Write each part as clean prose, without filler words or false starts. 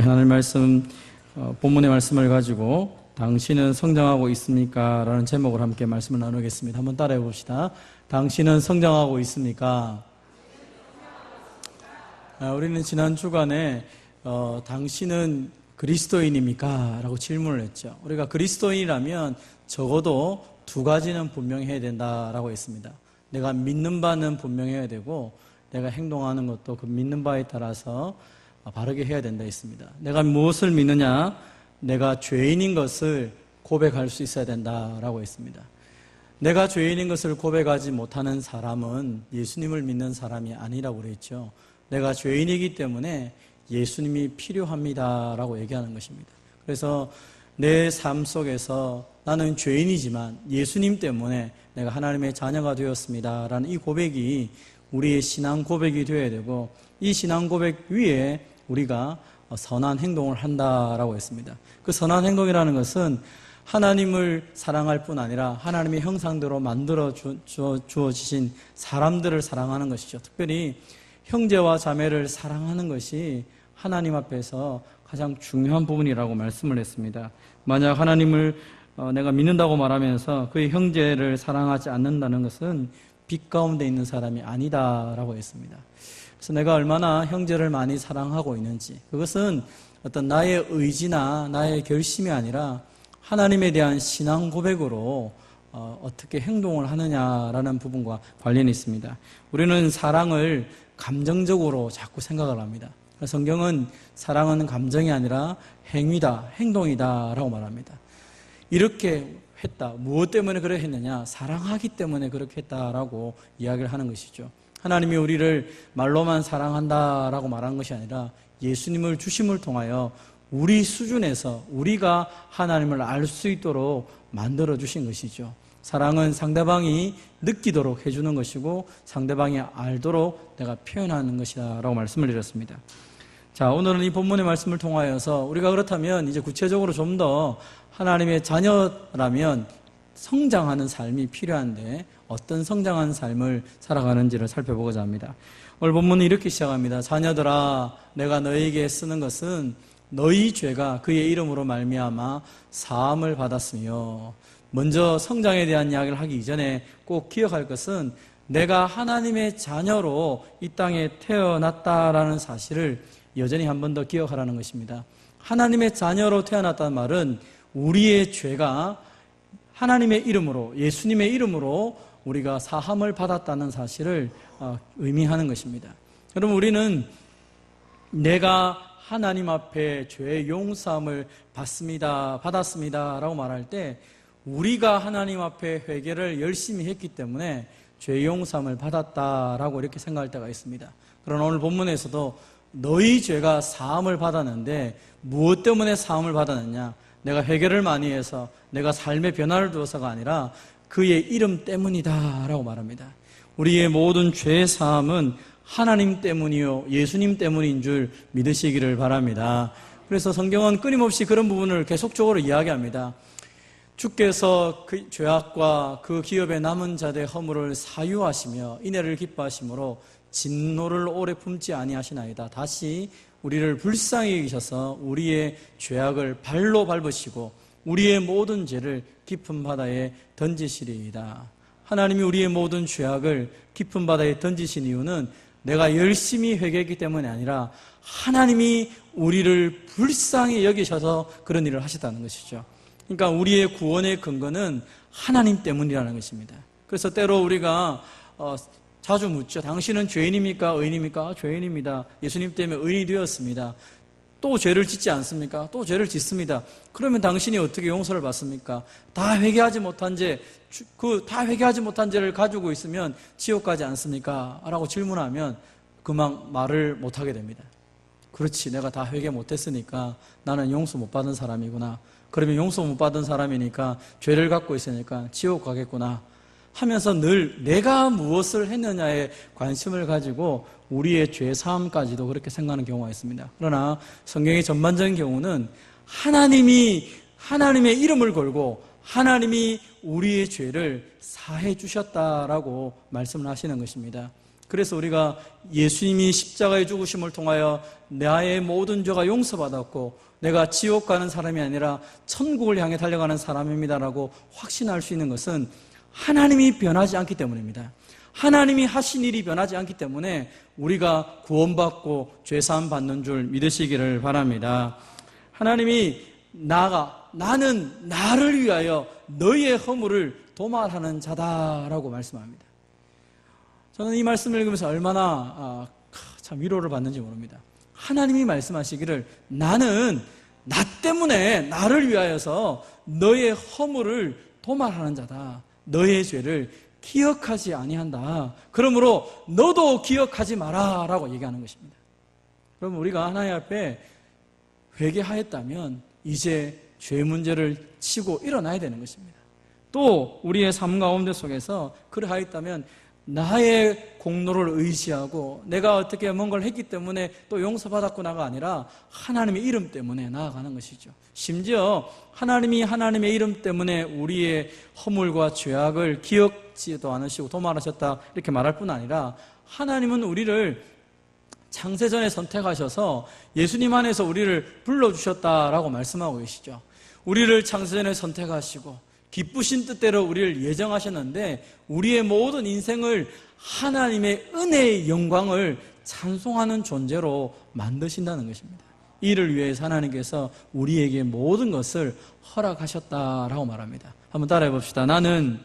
하나님 말씀, 본문의 말씀을 가지고 당신은 성장하고 있습니까? 라는 제목으로 함께 말씀을 나누겠습니다. 한번 따라해 봅시다. 당신은 성장하고 있습니까? 우리는 지난 주간에 당신은 그리스도인입니까? 라고 질문을 했죠. 우리가 그리스도인이라면 적어도 두 가지는 분명히 해야 된다라고 했습니다. 내가 믿는 바는 분명히 해야 되고 내가 행동하는 것도 그 믿는 바에 따라서 바르게 해야 된다 했습니다. 내가 무엇을 믿느냐? 내가 죄인인 것을 고백할 수 있어야 된다라고 했습니다. 내가 죄인인 것을 고백하지 못하는 사람은 예수님을 믿는 사람이 아니라고 그랬죠. 내가 죄인이기 때문에 예수님이 필요합니다라고 얘기하는 것입니다. 그래서 내 삶 속에서 나는 죄인이지만 예수님 때문에 내가 하나님의 자녀가 되었습니다라는 이 고백이 우리의 신앙 고백이 되어야 되고, 이 신앙 고백 위에 우리가 선한 행동을 한다라고 했습니다. 그 선한 행동이라는 것은 하나님을 사랑할 뿐 아니라 하나님의 형상대로 만들어 주어지신 사람들을 사랑하는 것이죠. 특별히 형제와 자매를 사랑하는 것이 하나님 앞에서 가장 중요한 부분이라고 말씀을 했습니다. 만약 하나님을 내가 믿는다고 말하면서 그의 형제를 사랑하지 않는다는 것은 빛 가운데 있는 사람이 아니다라고 했습니다. 그래서 내가 얼마나 형제를 많이 사랑하고 있는지, 그것은 어떤 나의 의지나 나의 결심이 아니라 하나님에 대한 신앙 고백으로 어떻게 행동을 하느냐라는 부분과 관련이 있습니다. 우리는 사랑을 감정적으로 자꾸 생각을 합니다. 성경은 사랑은 감정이 아니라 행위다, 행동이다 라고 말합니다. 이렇게 했다, 무엇 때문에 그렇게 했느냐? 사랑하기 때문에 그렇게 했다라고 이야기를 하는 것이죠. 하나님이 우리를 말로만 사랑한다라고 말한 것이 아니라 예수님을 주심을 통하여 우리 수준에서 우리가 하나님을 알 수 있도록 만들어 주신 것이죠. 사랑은 상대방이 느끼도록 해주는 것이고 상대방이 알도록 내가 표현하는 것이다 라고 말씀을 드렸습니다. 자, 오늘은 이 본문의 말씀을 통하여서 우리가 그렇다면 이제 구체적으로 좀 더 하나님의 자녀라면 성장하는 삶이 필요한데 어떤 성장한 삶을 살아가는지를 살펴보고자 합니다. 오늘 본문은 이렇게 시작합니다. 자녀들아, 내가 너희에게 쓰는 것은 너희 죄가 그의 이름으로 말미암아 사함을 받았으며, 먼저 성장에 대한 이야기를 하기 이전에 꼭 기억할 것은 내가 하나님의 자녀로 이 땅에 태어났다라는 사실을 여전히 한 번 더 기억하라는 것입니다. 하나님의 자녀로 태어났다는 말은 우리의 죄가 하나님의 이름으로, 예수님의 이름으로 우리가 사함을 받았다는 사실을 의미하는 것입니다. 여러분, 우리는 내가 하나님 앞에 죄의 용서함을 받았습니다 라고 말할 때 우리가 하나님 앞에 회개를 열심히 했기 때문에 죄의 용서함을 받았다라고 이렇게 생각할 때가 있습니다. 그러나 오늘 본문에서도 너희 죄가 사함을 받았는데 무엇 때문에 사함을 받았느냐? 내가 회개를 많이 해서 내가 삶의 변화를 두어서가 아니라 그의 이름 때문이다 라고 말합니다. 우리의 모든 죄의 사함은 하나님 때문이요 예수님 때문인 줄 믿으시기를 바랍니다. 그래서 성경은 끊임없이 그런 부분을 계속적으로 이야기합니다. 주께서 그 죄악과 그 기업에 남은 자들의 허물을 사유하시며 인애를 기뻐하심으로 진노를 오래 품지 아니하시나이다. 다시 우리를 불쌍히 여기셔서 우리의 죄악을 발로 밟으시고 우리의 모든 죄를 깊은 바다에 던지시리이다. 하나님이 우리의 모든 죄악을 깊은 바다에 던지신 이유는 내가 열심히 회개했기 때문이 아니라 하나님이 우리를 불쌍히 여기셔서 그런 일을 하셨다는 것이죠. 그러니까 우리의 구원의 근거는 하나님 때문이라는 것입니다. 그래서 때로 우리가 자주 묻죠. 당신은 죄인입니까? 의인입니까? 죄인입니다. 예수님 때문에 의인이 되었습니다. 또 죄를 짓지 않습니까? 또 죄를 짓습니다. 그러면 당신이 어떻게 용서를 받습니까? 다 회개하지 못한 죄를 가지고 있으면 지옥 가지 않습니까? 라고 질문하면 그만 말을 못하게 됩니다. 그렇지, 내가 다 회개 못했으니까 나는 용서 못 받은 사람이구나. 그러면 용서 못 받은 사람이니까 죄를 갖고 있으니까 지옥 가겠구나 하면서 늘 내가 무엇을 했느냐에 관심을 가지고 우리의 죄 사함까지도 그렇게 생각하는 경우가 있습니다. 그러나 성경의 전반적인 경우는 하나님의 이름을 걸고 하나님이 우리의 죄를 사해 주셨다라고 말씀을 하시는 것입니다. 그래서 우리가 예수님이 십자가의 죽으심을 통하여 나의 모든 죄가 용서받았고 내가 지옥 가는 사람이 아니라 천국을 향해 달려가는 사람입니다라고 확신할 수 있는 것은 하나님이 변하지 않기 때문입니다. 하나님이 하신 일이 변하지 않기 때문에 우리가 구원받고 죄사함 받는 줄 믿으시기를 바랍니다. 하나님이 나는 나를 위하여 너희의 허물을 도말하는 자다라고 말씀합니다. 저는 이 말씀을 읽으면서 얼마나 참 위로를 받는지 모릅니다. 하나님이 말씀하시기를 나는 나 때문에 나를 위하여서 너의 허물을 도말하는 자다. 너의 죄를 기억하지 아니한다. 그러므로 너도 기억하지 마라 라고 얘기하는 것입니다. 그럼 우리가 하나님 앞에 회개하였다면 이제 죄 문제를 치고 일어나야 되는 것입니다. 또 우리의 삶 가운데 속에서 그러하였다면 나의 공로를 의지하고 내가 어떻게 뭔가를 했기 때문에 또 용서받았구나가 아니라 하나님의 이름 때문에 나아가는 것이죠. 심지어 하나님이 하나님의 이름 때문에 우리의 허물과 죄악을 기억지도 않으시고 도말하셨다 이렇게 말할 뿐 아니라 하나님은 우리를 창세전에 선택하셔서 예수님 안에서 우리를 불러주셨다라고 말씀하고 계시죠. 우리를 창세전에 선택하시고 기쁘신 뜻대로 우리를 예정하셨는데 우리의 모든 인생을 하나님의 은혜의 영광을 찬송하는 존재로 만드신다는 것입니다. 이를 위해서 하나님께서 우리에게 모든 것을 허락하셨다라고 말합니다. 한번 따라해 봅시다. 나는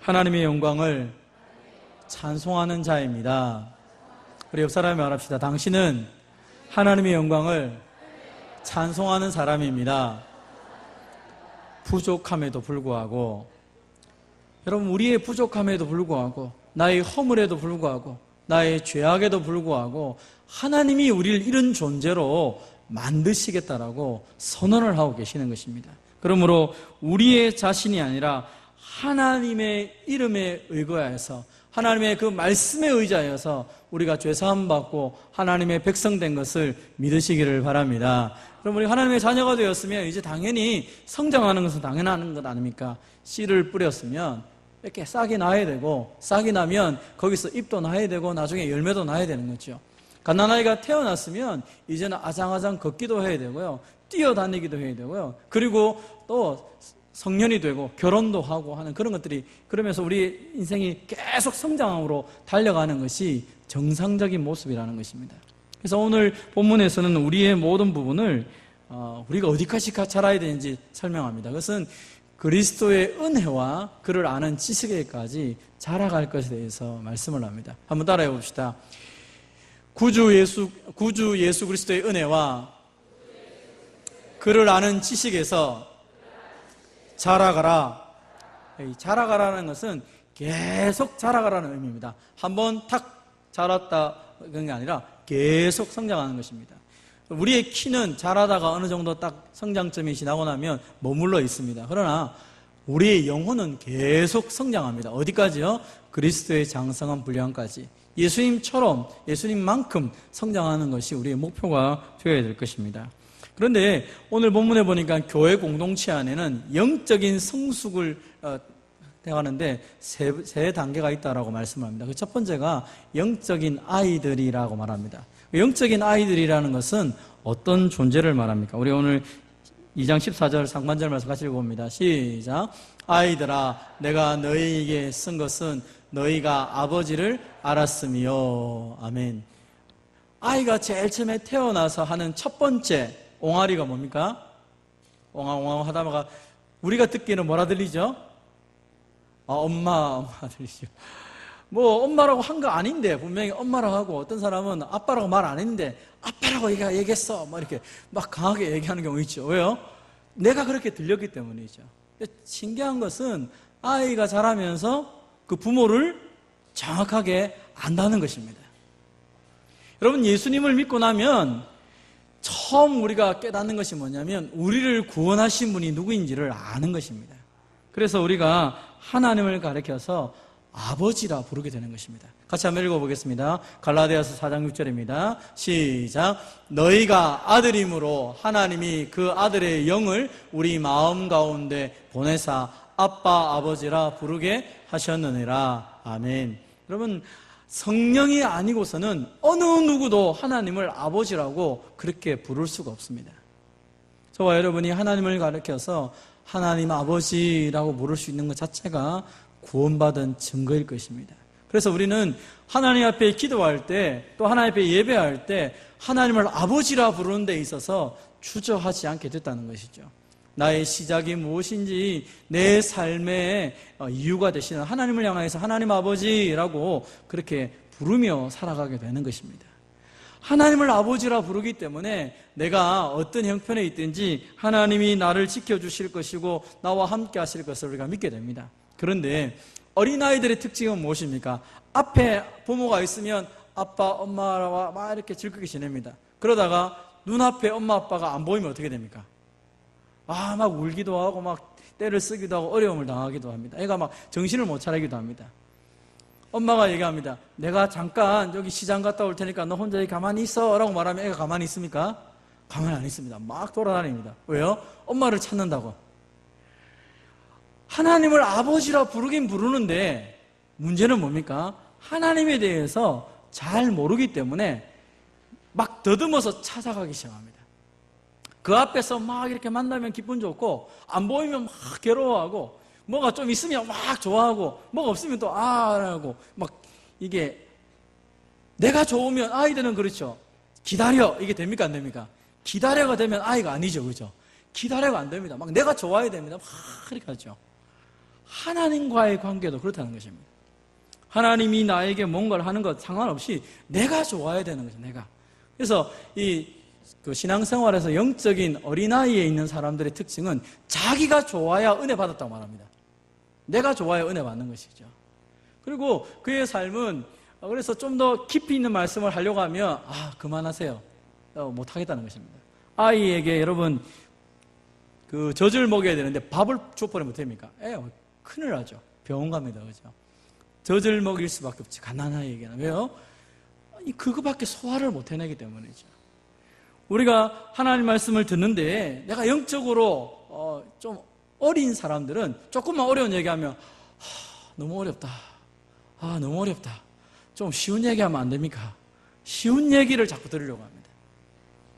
하나님의 영광을 찬송하는 자입니다. 우리 옆 사람이 말합시다. 당신은 하나님의 영광을 찬송하는 사람입니다. 부족함에도 불구하고, 여러분, 우리의 부족함에도 불구하고, 나의 허물에도 불구하고, 나의 죄악에도 불구하고 하나님이 우리를 이런 존재로 만드시겠다라고 선언을 하고 계시는 것입니다. 그러므로 우리의 자신이 아니라 하나님의 이름에 의거하여서 하나님의 그 말씀에 의지하여서 우리가 죄사함 받고 하나님의 백성 된 것을 믿으시기를 바랍니다. 그럼 우리 하나님의 자녀가 되었으면 이제 당연히 성장하는 것은 당연한 것 아닙니까? 씨를 뿌렸으면 이렇게 싹이 나야 되고, 싹이 나면 거기서 잎도 나야 되고 나중에 열매도 나야 되는 거죠. 갓난아이가 태어났으면 이제는 아장아장 걷기도 해야 되고요, 뛰어다니기도 해야 되고요, 그리고 또 성년이 되고 결혼도 하고 하는 그런 것들이, 그러면서 우리 인생이 계속 성장으로 달려가는 것이 정상적인 모습이라는 것입니다. 그래서 오늘 본문에서는 우리의 모든 부분을 우리가 어디까지 자라야 되는지 설명합니다. 그것은 그리스도의 은혜와 그를 아는 지식에까지 자라갈 것에 대해서 말씀을 합니다. 한번 따라해 봅시다. 구주 예수 그리스도의 은혜와 그를 아는 지식에서 자라가라. 자라가라는 것은 계속 자라가라는 의미입니다. 한번 탁 자랐다 그런 게 아니라 계속 성장하는 것입니다. 우리의 키는 자라다가 어느 정도 딱 성장점이 지나고 나면 머물러 있습니다. 그러나 우리의 영혼은 계속 성장합니다. 어디까지요? 그리스도의 장성한 분량까지. 예수님처럼, 예수님만큼 성장하는 것이 우리의 목표가 되어야 될 것입니다. 그런데 오늘 본문에 보니까 교회 공동체 안에는 영적인 성숙을 해가는데 세 단계가 있다라고 말씀합니다. 그 첫 번째가 영적인 아이들이라고 말합니다. 영적인 아이들이라는 것은 어떤 존재를 말합니까? 우리 오늘 2장 14절 상반절 말씀 같이 읽어봅니다. 시작. 아이들아, 내가 너희에게 쓴 것은 너희가 아버지를 알았으며. 아멘. 아이가 제일 처음에 태어나서 하는 첫 번째 옹알이가 뭡니까? 옹알옹알 하다가 우리가 듣기에는 뭐라 들리죠? 엄마 들리죠. 뭐 엄마라고 한 거 아닌데 분명히 엄마라고 하고, 어떤 사람은 아빠라고 말 안 했는데 아빠라고 얘기했어 뭐 이렇게 막 강하게 얘기하는 경우 있죠. 왜요? 내가 그렇게 들렸기 때문이죠. 신기한 것은 아이가 자라면서 그 부모를 정확하게 안다는 것입니다. 여러분, 예수님을 믿고 나면 처음 우리가 깨닫는 것이 뭐냐면 우리를 구원하신 분이 누구인지를 아는 것입니다. 그래서 우리가 하나님을 가리켜서 아버지라 부르게 되는 것입니다. 같이 한번 읽어보겠습니다. 갈라디아서 4장 6절입니다. 시작. 너희가 아들임으로 하나님이 그 아들의 영을 우리 마음 가운데 보내사 아빠 아버지라 부르게 하셨느니라. 아멘. 여러분, 성령이 아니고서는 어느 누구도 하나님을 아버지라고 그렇게 부를 수가 없습니다. 저와 여러분이 하나님을 가리켜서 하나님 아버지라고 부를 수 있는 것 자체가 구원받은 증거일 것입니다. 그래서 우리는 하나님 앞에 기도할 때, 또 하나님 앞에 예배할 때 하나님을 아버지라 부르는 데 있어서 주저하지 않게 됐다는 것이죠. 나의 시작이 무엇인지 내 삶의 이유가 되시는 하나님을 향해서 하나님 아버지라고 그렇게 부르며 살아가게 되는 것입니다. 하나님을 아버지라 부르기 때문에 내가 어떤 형편에 있든지 하나님이 나를 지켜주실 것이고 나와 함께 하실 것을 우리가 믿게 됩니다. 그런데 어린아이들의 특징은 무엇입니까? 앞에 부모가 있으면 아빠, 엄마와 막 이렇게 즐겁게 지냅니다. 그러다가 눈앞에 엄마, 아빠가 안 보이면 어떻게 됩니까? 막 울기도 하고 막 때를 쓰기도 하고 어려움을 당하기도 합니다. 애가 막 정신을 못 차리기도 합니다. 엄마가 얘기합니다. 내가 잠깐 여기 시장 갔다 올 테니까 너 혼자 여기 가만히 있어 라고 말하면 애가 가만히 있습니까? 가만히 안 있습니다. 막 돌아다닙니다. 왜요? 엄마를 찾는다고. 하나님을 아버지라 부르긴 부르는데 문제는 뭡니까? 하나님에 대해서 잘 모르기 때문에 막 더듬어서 찾아가기 시작합니다. 그 앞에서 막 이렇게 만나면 기분 좋고 안 보이면 막 괴로워하고 뭐가 좀 있으면 막 좋아하고 뭐가 없으면 또 하고 막 이게 내가 좋으면 아이들은 그렇죠. 기다려 이게 됩니까 안 됩니까? 기다려가 되면 아이가 아니죠, 그죠? 기다려가 안 됩니다. 막 내가 좋아야 됩니다. 막 그렇게 하죠. 하나님과의 관계도 그렇다는 것입니다. 하나님이 나에게 뭔가를 하는 것 상관없이 내가 좋아야 되는 거죠, 내가. 그래서 그 신앙생활에서 영적인 어린아이에 있는 사람들의 특징은 자기가 좋아야 은혜 받았다고 말합니다. 내가 좋아야 은혜 받는 것이죠. 그리고 그의 삶은 그래서 좀 더 깊이 있는 말씀을 하려고 하면 그만하세요. 못하겠다는 것입니다. 아이에게 여러분 그 젖을 먹여야 되는데 밥을 줘버리면 어떡합니까? 큰일 나죠. 병원 갑니다. 그죠? 젖을 먹일 수밖에 없지. 가난아이에게는. 왜요? 그거밖에 소화를 못 해내기 때문이죠. 우리가 하나님 말씀을 듣는데 내가 영적으로 좀 어린 사람들은 조금만 어려운 얘기하면 너무 어렵다. 너무 어렵다. 좀 쉬운 얘기하면 안 됩니까? 쉬운 얘기를 자꾸 들으려고 합니다.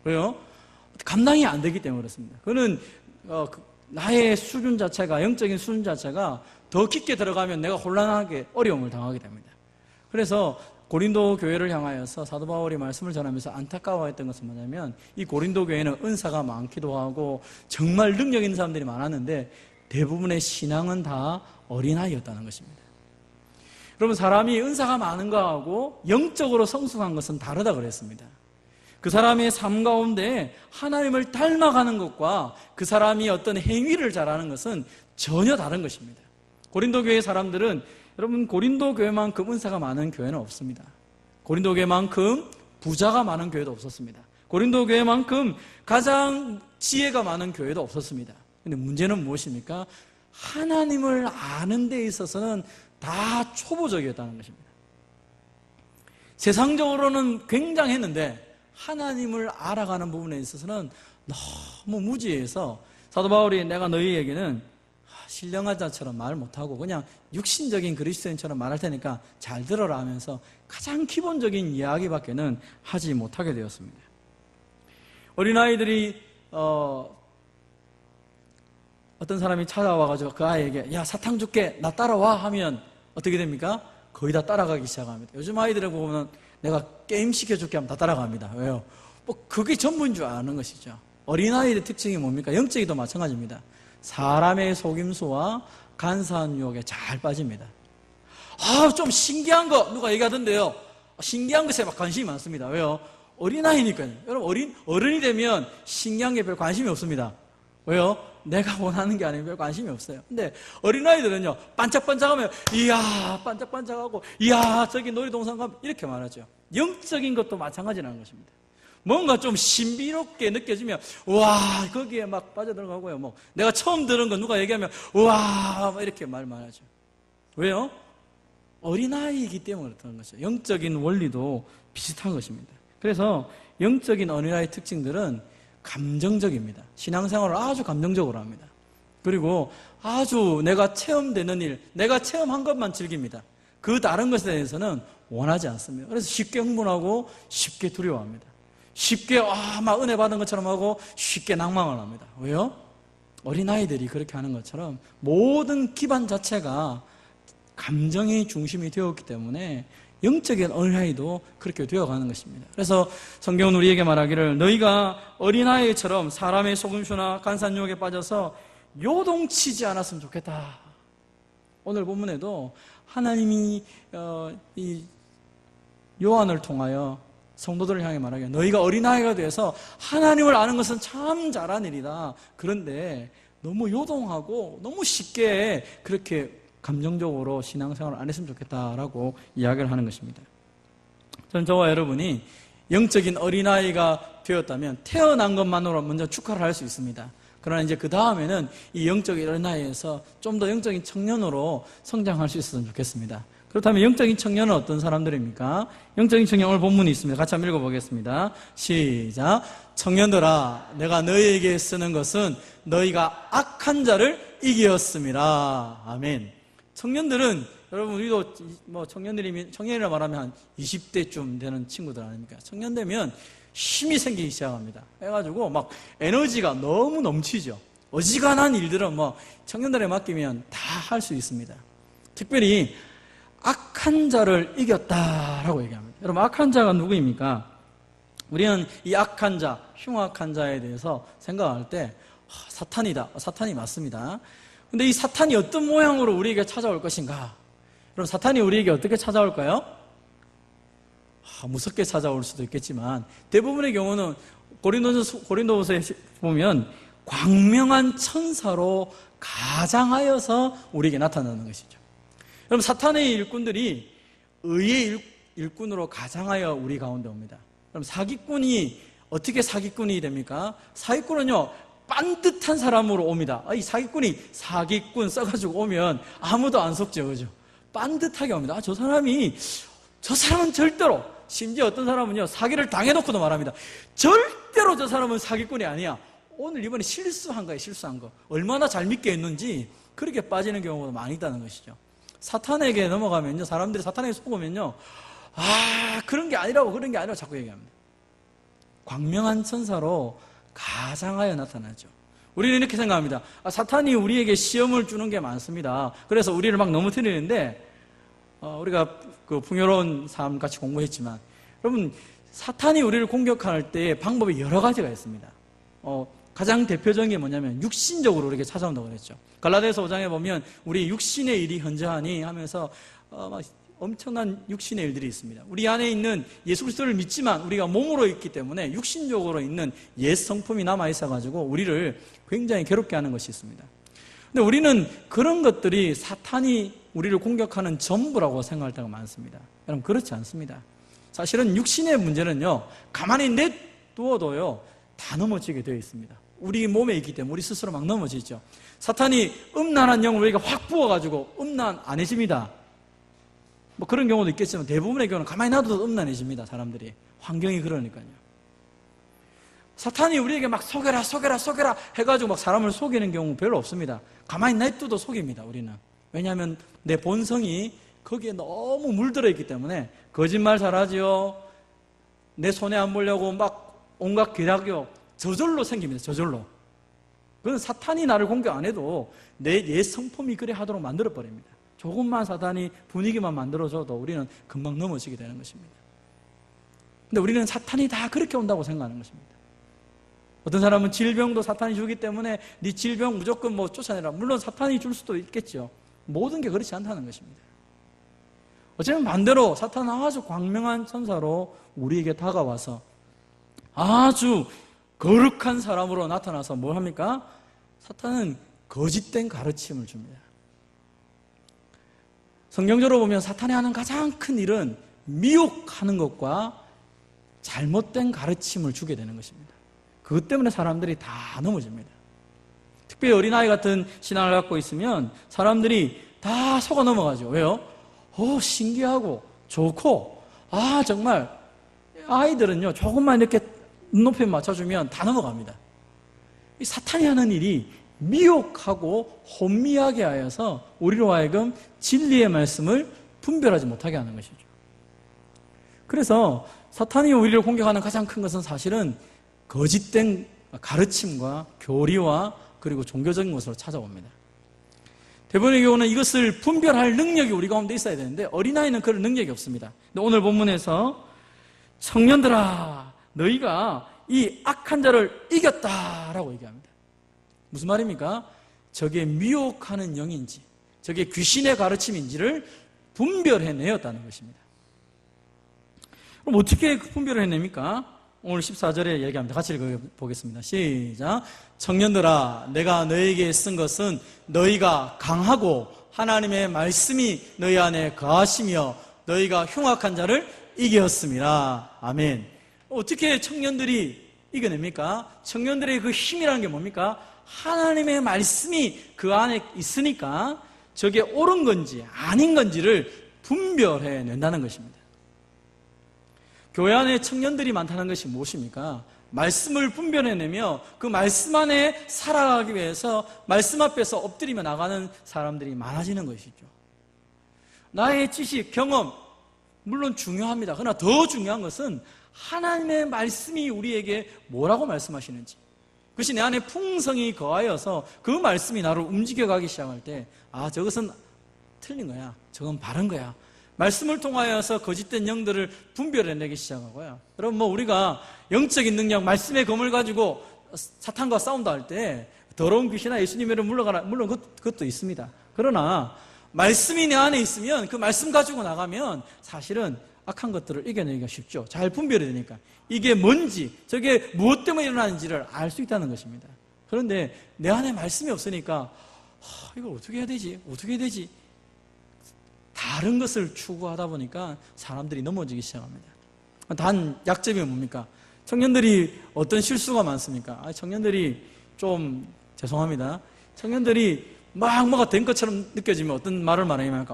왜요? 감당이 안 되기 때문에 그렇습니다. 그는 나의 수준 자체가 영적인 수준 자체가 더 깊게 들어가면 내가 혼란하게 어려움을 당하게 됩니다. 그래서 고린도 교회를 향하여서 사도 바울이 말씀을 전하면서 안타까워했던 것은 뭐냐면 이 고린도 교회는 은사가 많기도 하고 정말 능력 있는 사람들이 많았는데 대부분의 신앙은 다 어린아이였다는 것입니다. 여러분 사람이 은사가 많은 거하고 영적으로 성숙한 것은 다르다 그랬습니다. 그 사람의 삶 가운데 하나님을 닮아가는 것과 그 사람이 어떤 행위를 잘하는 것은 전혀 다른 것입니다. 고린도 교회 사람들은 여러분 고린도 교회만큼 은사가 많은 교회는 없습니다. 고린도 교회만큼 부자가 많은 교회도 없었습니다. 고린도 교회만큼 가장 지혜가 많은 교회도 없었습니다. 그런데 문제는 무엇입니까? 하나님을 아는 데 있어서는 다 초보적이었다는 것입니다. 세상적으로는 굉장했는데 하나님을 알아가는 부분에 있어서는 너무 무지해서 사도 바울이 내가 너희에게는 신령하자처럼 말 못하고 그냥 육신적인 그리스도인처럼 말할 테니까 잘 들어라 하면서 가장 기본적인 이야기밖에는 하지 못하게 되었습니다. 어린아이들이 어떤 사람이 찾아와가지고 그 아이에게 야 사탕 줄게 나 따라와 하면 어떻게 됩니까? 거의 다 따라가기 시작합니다. 요즘 아이들을 보면 내가 게임 시켜줄게 하면 다 따라갑니다. 왜요? 그게 전부인 줄 아는 것이죠. 어린아이의 특징이 뭡니까? 영적이도 마찬가지입니다. 사람의 속임수와 간사한 유혹에 잘 빠집니다. 좀 신기한 거 누가 얘기하던데요. 신기한 것에 막 관심이 많습니다. 왜요? 어린아이니까요. 여러분 어른이 되면 신기한 게 별 관심이 없습니다. 왜요? 내가 원하는 게 아니면 별 관심이 없어요. 근데 어린아이들은요 반짝반짝하면 이야 반짝반짝하고 이야 저기 놀이동산 가면 이렇게 말하죠. 영적인 것도 마찬가지라는 것입니다. 뭔가 좀 신비롭게 느껴지면 와 거기에 막 빠져들어가고요. 내가 처음 들은 거 누가 얘기하면 와 이렇게 말하죠. 왜요? 어린아이이기 때문에 그렇다는 거죠. 영적인 원리도 비슷한 것입니다. 그래서 영적인 어린아이의 특징들은 감정적입니다. 신앙생활을 아주 감정적으로 합니다. 그리고 아주 내가 체험되는 일, 내가 체험한 것만 즐깁니다. 그 다른 것에 대해서는 원하지 않습니다. 그래서 쉽게 흥분하고 쉽게 두려워합니다. 쉽게 막 은혜 받은 것처럼 하고 쉽게 낭망을 합니다. 왜요? 어린아이들이 그렇게 하는 것처럼 모든 기반 자체가 감정의 중심이 되었기 때문에 영적인 어린아이도 그렇게 되어가는 것입니다. 그래서 성경은 우리에게 말하기를 너희가 어린아이처럼 사람의 속임수나 간사한 유혹에 빠져서 요동치지 않았으면 좋겠다. 오늘 본문에도 하나님이 이 요한을 통하여 성도들을 향해 말하기를 너희가 어린아이가 돼서 하나님을 아는 것은 참 잘한 일이다. 그런데 너무 요동하고 너무 쉽게 그렇게 감정적으로 신앙생활을 안 했으면 좋겠다라고 이야기를 하는 것입니다. 저는 저와 여러분이 영적인 어린아이가 되었다면 태어난 것만으로 먼저 축하를 할 수 있습니다. 그러나 이제 그 다음에는 이 영적인 어린아이에서 좀 더 영적인 청년으로 성장할 수 있었으면 좋겠습니다. 그렇다면 영적인 청년은 어떤 사람들입니까? 영적인 청년 오늘 본문이 있습니다. 같이 한번 읽어보겠습니다. 시작. 청년들아 내가 너희에게 쓰는 것은 너희가 악한 자를 이기었음이라. 아멘. 청년들은 여러분 우리도 뭐 청년이라 말하면 한 20대쯤 되는 친구들 아닙니까? 청년 되면 힘이 생기기 시작합니다. 해가지고 막 에너지가 너무 넘치죠. 어지간한 일들은 뭐 청년들에 맡기면 다 할 수 있습니다. 특별히 악한 자를 이겼다라고 얘기합니다. 여러분 악한 자가 누구입니까? 우리는 이 악한 자, 흉악한 자에 대해서 생각할 때 사탄이다. 사탄이 맞습니다. 근데 이 사탄이 어떤 모양으로 우리에게 찾아올 것인가? 그럼 사탄이 우리에게 어떻게 찾아올까요? 무섭게 찾아올 수도 있겠지만 대부분의 경우는 고린도후서에 보면 광명한 천사로 가장하여서 우리에게 나타나는 것이죠. 여러분 사탄의 일꾼들이 의의 일꾼으로 가장하여 우리 가운데 옵니다. 그럼 사기꾼이 어떻게 사기꾼이 됩니까? 사기꾼은요 빤듯한 사람으로 옵니다. 이 사기꾼이 사기꾼 써가지고 오면 아무도 안 속죠, 그죠? 빤듯하게 옵니다. 저 사람은 절대로, 심지어 어떤 사람은요 사기를 당해놓고도 말합니다. 절대로 저 사람은 사기꾼이 아니야. 오늘 이번에 실수한 거 얼마나 잘 믿게 했는지 그렇게 빠지는 경우가 많이 있다는 것이죠. 사탄에게 넘어가면요 사람들이 사탄에게 속으면요 그런 게 아니라고 자꾸 얘기합니다. 광명한 천사로 가장하여 나타나죠. 우리는 이렇게 생각합니다. 사탄이 우리에게 시험을 주는 게 많습니다. 그래서 우리를 막 넘어뜨리는데 우리가 그 풍요로운 삶 같이 공부했지만 여러분 사탄이 우리를 공격할 때 방법이 여러 가지가 있습니다. 가장 대표적인 게 뭐냐면 육신적으로 우리에게 찾아온다고 그랬죠. 갈라디아서 5장에 보면 우리 육신의 일이 현저하니 하면서 엄청난 육신의 일들이 있습니다. 우리 안에 있는 예수 그리스도를 믿지만 우리가 몸으로 있기 때문에 육신적으로 있는 옛 성품이 남아 있어가지고 우리를 굉장히 괴롭게 하는 것이 있습니다. 근데 우리는 그런 것들이 사탄이 우리를 공격하는 전부라고 생각할 때가 많습니다. 여러분 그렇지 않습니다. 사실은 육신의 문제는요 가만히 내두어도요 다 넘어지게 되어 있습니다. 우리 몸에 있기 때문에 우리 스스로 막 넘어지죠. 사탄이 음란한 영을 우리가 확 부어가지고 음란 안 해집니다. 뭐 그런 경우도 있겠지만 대부분의 경우는 가만히 놔둬도 음란해집니다. 사람들이 환경이 그러니까요. 사탄이 우리에게 막 속여라 해가지고 막 사람을 속이는 경우 별로 없습니다. 가만히 놔둬도 속입니다. 우리는. 왜냐하면 내 본성이 거기에 너무 물들어 있기 때문에 거짓말 잘하지요. 내 손에 안 보려고 막 온갖 기락이요. 저절로 생깁니다. 저절로. 그건 사탄이 나를 공격 안 해도 내 옛 성품이 그래 하도록 만들어버립니다. 조금만 사탄이 분위기만 만들어줘도 우리는 금방 넘어지게 되는 것입니다. 근데 우리는 사탄이 다 그렇게 온다고 생각하는 것입니다. 어떤 사람은 질병도 사탄이 주기 때문에 네 질병 무조건 뭐 쫓아내라. 물론 사탄이 줄 수도 있겠죠. 모든 게 그렇지 않다는 것입니다. 어쩌면 반대로 사탄은 아주 광명한 천사로 우리에게 다가와서 아주 거룩한 사람으로 나타나서 뭘 합니까? 사탄은 거짓된 가르침을 줍니다. 성경적으로 보면 사탄이 하는 가장 큰 일은 미혹하는 것과 잘못된 가르침을 주게 되는 것입니다. 그것 때문에 사람들이 다 넘어집니다. 특별히 어린아이 같은 신앙을 갖고 있으면 사람들이 다 속아 넘어가죠. 왜요? 신기하고 좋고 정말 아이들은요 조금만 이렇게 눈높이에 맞춰주면 다 넘어갑니다. 이 사탄이 하는 일이 미혹하고 혼미하게 하여서 우리로 하여금 진리의 말씀을 분별하지 못하게 하는 것이죠. 그래서 사탄이 우리를 공격하는 가장 큰 것은 사실은 거짓된 가르침과 교리와 그리고 종교적인 것으로 찾아옵니다. 대부분의 경우는 이것을 분별할 능력이 우리 가운데 있어야 되는데 어린아이는 그런 능력이 없습니다. 근데 오늘 본문에서 청년들아 너희가 이 악한 자를 이겼다라고 얘기합니다. 무슨 말입니까? 저게 미혹하는 영인지 저게 귀신의 가르침인지를 분별해내었다는 것입니다. 그럼 어떻게 분별을 해냅니까? 오늘 14절에 얘기합니다. 같이 읽어보겠습니다. 시작. 청년들아 내가 너에게 쓴 것은 너희가 강하고 하나님의 말씀이 너희 안에 거하시며 너희가 흉악한 자를 이겼습니다. 아멘. 어떻게 청년들이 이겨냅니까? 청년들의 그 힘이라는 게 뭡니까? 하나님의 말씀이 그 안에 있으니까 저게 옳은 건지 아닌 건지를 분별해낸다는 것입니다. 교회 안에 청년들이 많다는 것이 무엇입니까? 말씀을 분별해내며 그 말씀 안에 살아가기 위해서 말씀 앞에서 엎드리며 나가는 사람들이 많아지는 것이죠. 나의 지식, 경험 물론 중요합니다. 그러나 더 중요한 것은 하나님의 말씀이 우리에게 뭐라고 말씀하시는지 그것이 내 안에 풍성이 거하여서 그 말씀이 나를 움직여가기 시작할 때 저것은 틀린 거야. 저건 바른 거야. 말씀을 통하여서 거짓된 영들을 분별해내기 시작하고요. 여러분 우리가 영적인 능력, 말씀의 검을 가지고 사탄과 싸운다 할 때 더러운 귀신아 예수님으로 물러가라. 물론 그것도 있습니다. 그러나 말씀이 내 안에 있으면 그 말씀 가지고 나가면 사실은 악한 것들을 이겨내기가 쉽죠. 잘 분별이 되니까 이게 뭔지 저게 무엇 때문에 일어나는지를 알 수 있다는 것입니다. 그런데 내 안에 말씀이 없으니까 이걸 어떻게 해야 되지? 어떻게 해야 되지? 다른 것을 추구하다 보니까 사람들이 넘어지기 시작합니다. 단 약점이 뭡니까? 청년들이 어떤 실수가 많습니까? 청년들이 좀 죄송합니다. 청년들이 막 뭐가 된 것처럼 느껴지면 어떤 말을 말하냐면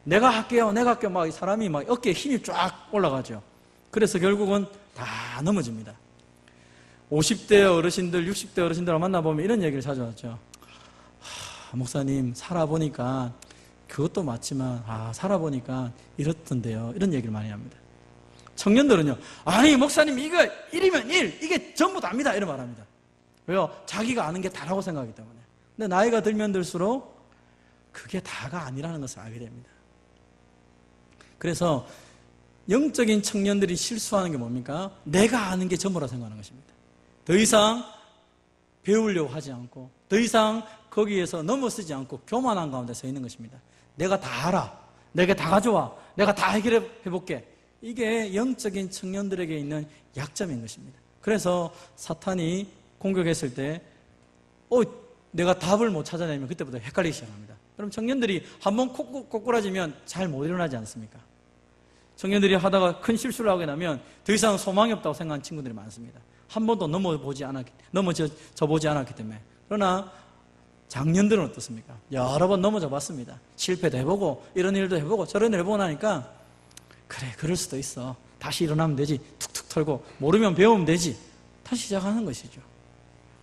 내가 할게요 막 사람이 막 어깨에 힘이 쫙 올라가죠. 그래서 결국은 다 넘어집니다. 50대 어르신들 60대 어르신들을 만나보면 이런 얘기를 자주 하죠. 목사님 살아보니까 그것도 맞지만 살아보니까 이렇던데요. 이런 얘기를 많이 합니다. 청년들은요. 아니 목사님 이거 1이면 1 이게 전부 답니다. 이런 말합니다. 왜요? 자기가 아는 게 다라고 생각하기 때문에. 근데 나이가 들면 들수록 그게 다가 아니라는 것을 알게 됩니다. 그래서 영적인 청년들이 실수하는 게 뭡니까? 내가 아는 게 전부라 생각하는 것입니다. 더 이상 배우려고 하지 않고 더 이상 거기에서 넘어서지 않고 교만한 가운데 서 있는 것입니다. 내가 다 알아. 내가 다 가져와. 내가 다 해결해볼게. 이게 영적인 청년들에게 있는 약점인 것입니다. 그래서 사탄이 공격했을 때 내가 답을 못 찾아내면 그때부터 헷갈리기 시작합니다. 그럼 청년들이 한번 꼬꾸라지면 잘 못 일어나지 않습니까? 청년들이 하다가 큰 실수를 하게 되면 더 이상 소망이 없다고 생각하는 친구들이 많습니다. 한 번도 넘어져보지 않았기 때문에. 그러나 장년들은 어떻습니까? 여러 번 넘어져 봤습니다. 실패도 해보고 이런 일도 해보고 저런 일 해보고 나니까 그래 그럴 수도 있어. 다시 일어나면 되지. 툭툭 털고 모르면 배우면 되지. 다시 시작하는 것이죠.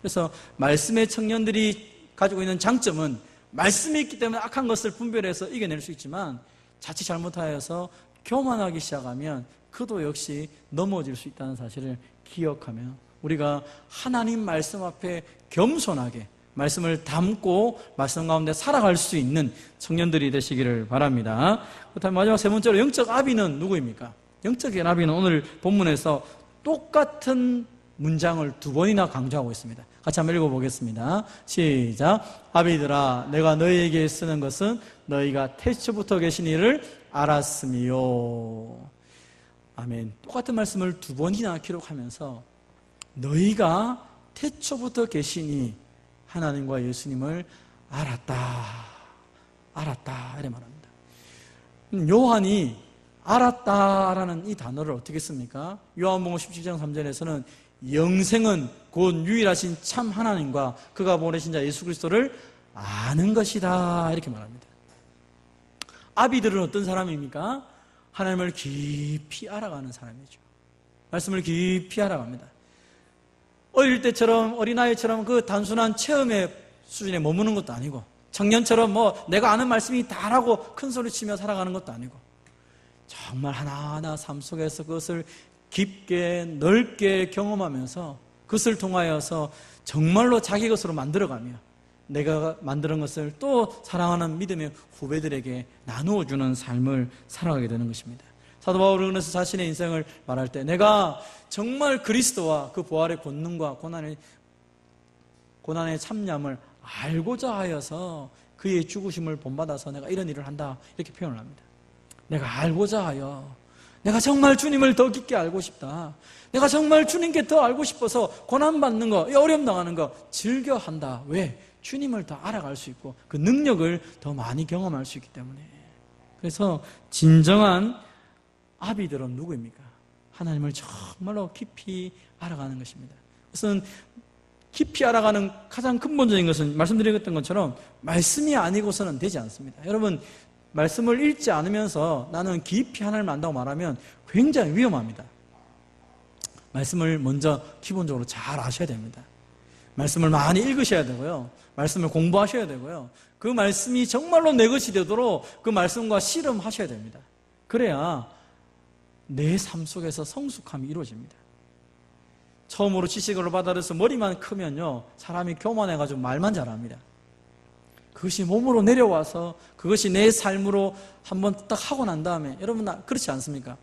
그래서 말씀의 청년들이 가지고 있는 장점은 말씀이 있기 때문에 악한 것을 분별해서 이겨낼 수 있지만 자칫 잘못하여서 교만하기 시작하면 그도 역시 넘어질 수 있다는 사실을 기억하며 우리가 하나님 말씀 앞에 겸손하게 말씀을 담고 말씀 가운데 살아갈 수 있는 청년들이 되시기를 바랍니다. 그렇다면 마지막 세 번째로 영적 아비는 누구입니까? 영적인 아비는 오늘 본문에서 똑같은 문장을 두 번이나 강조하고 있습니다. 같이 한번 읽어보겠습니다. 시작. 아비들아 내가 너희에게 쓰는 것은 너희가 태초부터 계신 이를 알았으며. 아멘. 똑같은 말씀을 두 번이나 기록하면서 너희가 태초부터 계시니 하나님과 예수님을 알았다 이렇게 말합니다. 요한이 알았다라는 이 단어를 어떻게 씁니까? 요한복음 17장 3절에서는 영생은 곧 유일하신 참 하나님과 그가 보내신 자 예수 그리스도를 아는 것이다 이렇게 말합니다. 아비들은 어떤 사람입니까? 하나님을 깊이 알아가는 사람이죠. 말씀을 깊이 알아갑니다. 어릴 때처럼 어린아이처럼 그 단순한 체험의 수준에 머무는 것도 아니고 청년처럼 내가 아는 말씀이 다라고 큰 소리 치며 살아가는 것도 아니고 정말 하나하나 삶 속에서 그것을 깊게 넓게 경험하면서 그것을 통하여서 정말로 자기 것으로 만들어가며 내가 만드는 것을 또 사랑하는 믿음의 후배들에게 나누어주는 삶을 살아가게 되는 것입니다. 사도 바울은 그래서 자신의 인생을 말할 때 내가 정말 그리스도와 그 부활의 권능과 고난의 참념을 알고자 하여서 그의 죽으심을 본받아서 내가 이런 일을 한다, 이렇게 표현을 합니다. 내가 알고자 하여, 내가 정말 주님을 더 깊게 알고 싶다, 내가 정말 주님께 더 알고 싶어서 고난받는 거, 어려움 당하는 거 즐겨한다. 왜? 주님을 더 알아갈 수 있고 그 능력을 더 많이 경험할 수 있기 때문에. 그래서 진정한 아비들은 누구입니까? 하나님을 정말로 깊이 알아가는 것입니다. 그것은 깊이 알아가는 가장 근본적인 것은 말씀드렸던 것처럼 말씀이 아니고서는 되지 않습니다. 여러분, 말씀을 읽지 않으면서 나는 깊이 하나님을 안다고 말하면 굉장히 위험합니다. 말씀을 먼저 기본적으로 잘 아셔야 됩니다. 말씀을 많이 읽으셔야 되고요, 말씀을 공부하셔야 되고요, 그 말씀이 정말로 내 것이 되도록 그 말씀과 씨름하셔야 됩니다. 그래야 내 삶 속에서 성숙함이 이루어집니다. 처음으로 지식을 받아들여서 머리만 크면요, 사람이 교만해가지고 말만 잘합니다. 그것이 몸으로 내려와서 그것이 내 삶으로 한번 딱 하고 난 다음에, 여러분 그렇지 않습니까?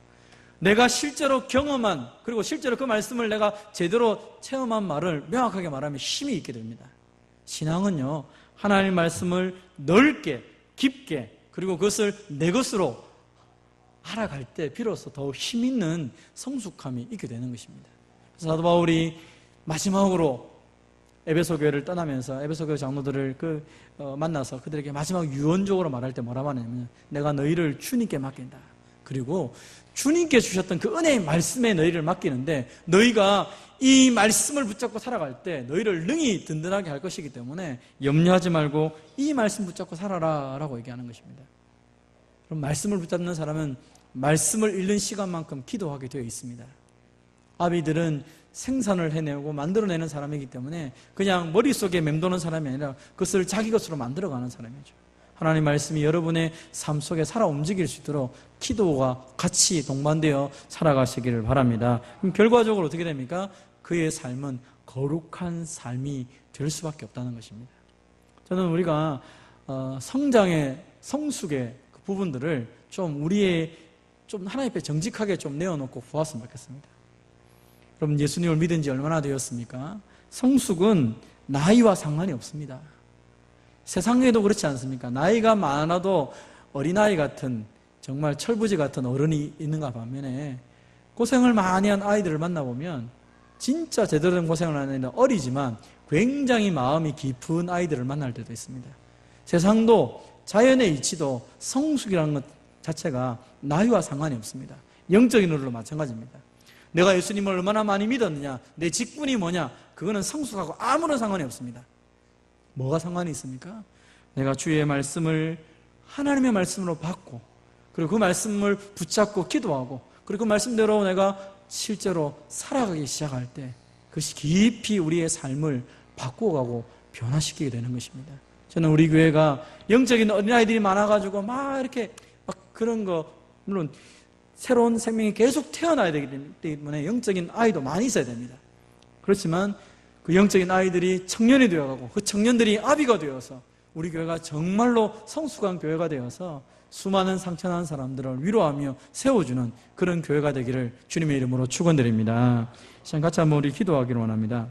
내가 실제로 경험한, 그리고 실제로 그 말씀을 내가 제대로 체험한 말을 명확하게 말하면 힘이 있게 됩니다. 신앙은요, 하나님의 말씀을 넓게 깊게 그리고 그것을 내 것으로 알아갈 때 비로소 더욱 힘있는 성숙함이 있게 되는 것입니다. 그래서 사도 바울이 마지막으로 에베소 교회를 떠나면서 에베소 교회 장로들을 만나서 그들에게 마지막 유언적으로 말할 때 뭐라고 하냐면, 내가 너희를 주님께 맡긴다. 그리고 주님께 주셨던 그 은혜의 말씀에 너희를 맡기는데, 너희가 이 말씀을 붙잡고 살아갈 때 너희를 능히 든든하게 할 것이기 때문에 염려하지 말고 이 말씀 붙잡고 살아라 라고 얘기하는 것입니다. 그럼 말씀을 붙잡는 사람은 말씀을 읽는 시간만큼 기도하게 되어 있습니다. 아비들은 생산을 해내고 만들어내는 사람이기 때문에 그냥 머릿속에 맴도는 사람이 아니라 그것을 자기 것으로 만들어가는 사람이죠. 하나님 말씀이 여러분의 삶 속에 살아 움직일 수 있도록 기도와 같이 동반되어 살아가시기를 바랍니다. 그럼 결과적으로 어떻게 됩니까? 그의 삶은 거룩한 삶이 될 수밖에 없다는 것입니다. 저는 우리가 성장의, 성숙의 그 부분들을 좀 하나님 앞에 정직하게 좀 내어놓고 보았으면 좋겠습니다. 여러분, 예수님을 믿은 지 얼마나 되었습니까? 성숙은 나이와 상관이 없습니다. 세상에도 그렇지 않습니까? 나이가 많아도 어린아이 같은, 정말 철부지 같은 어른이 있는가 반면에 고생을 많이 한 아이들을 만나보면 진짜 제대로 된 고생을 하는 어리지만 굉장히 마음이 깊은 아이들을 만날 때도 있습니다. 세상도 자연의 이치도 성숙이라는 것 자체가 나이와 상관이 없습니다. 영적인 의로 마찬가지입니다. 내가 예수님을 얼마나 많이 믿었느냐, 내 직분이 뭐냐, 그거는 성숙하고 아무런 상관이 없습니다. 뭐가 상관이 있습니까? 내가 주의 말씀을 하나님의 말씀으로 받고, 그리고 그 말씀을 붙잡고 기도하고, 그리고 그 말씀대로 내가 실제로 살아가기 시작할 때 그것이 깊이 우리의 삶을 바꾸어가고 변화시키게 되는 것입니다. 저는 우리 교회가 영적인 어린아이들이 많아가지고 막 이렇게 막 그런 거, 물론 새로운 생명이 계속 태어나야 되기 때문에 영적인 아이도 많이 있어야 됩니다. 그렇지만 그 영적인 아이들이 청년이 되어가고 그 청년들이 아비가 되어서 우리 교회가 정말로 성숙한 교회가 되어서 수많은 상처난 사람들을 위로하며 세워주는 그런 교회가 되기를 주님의 이름으로 축원드립니다. 시간 같이 한번 우리 기도하기를 원합니다.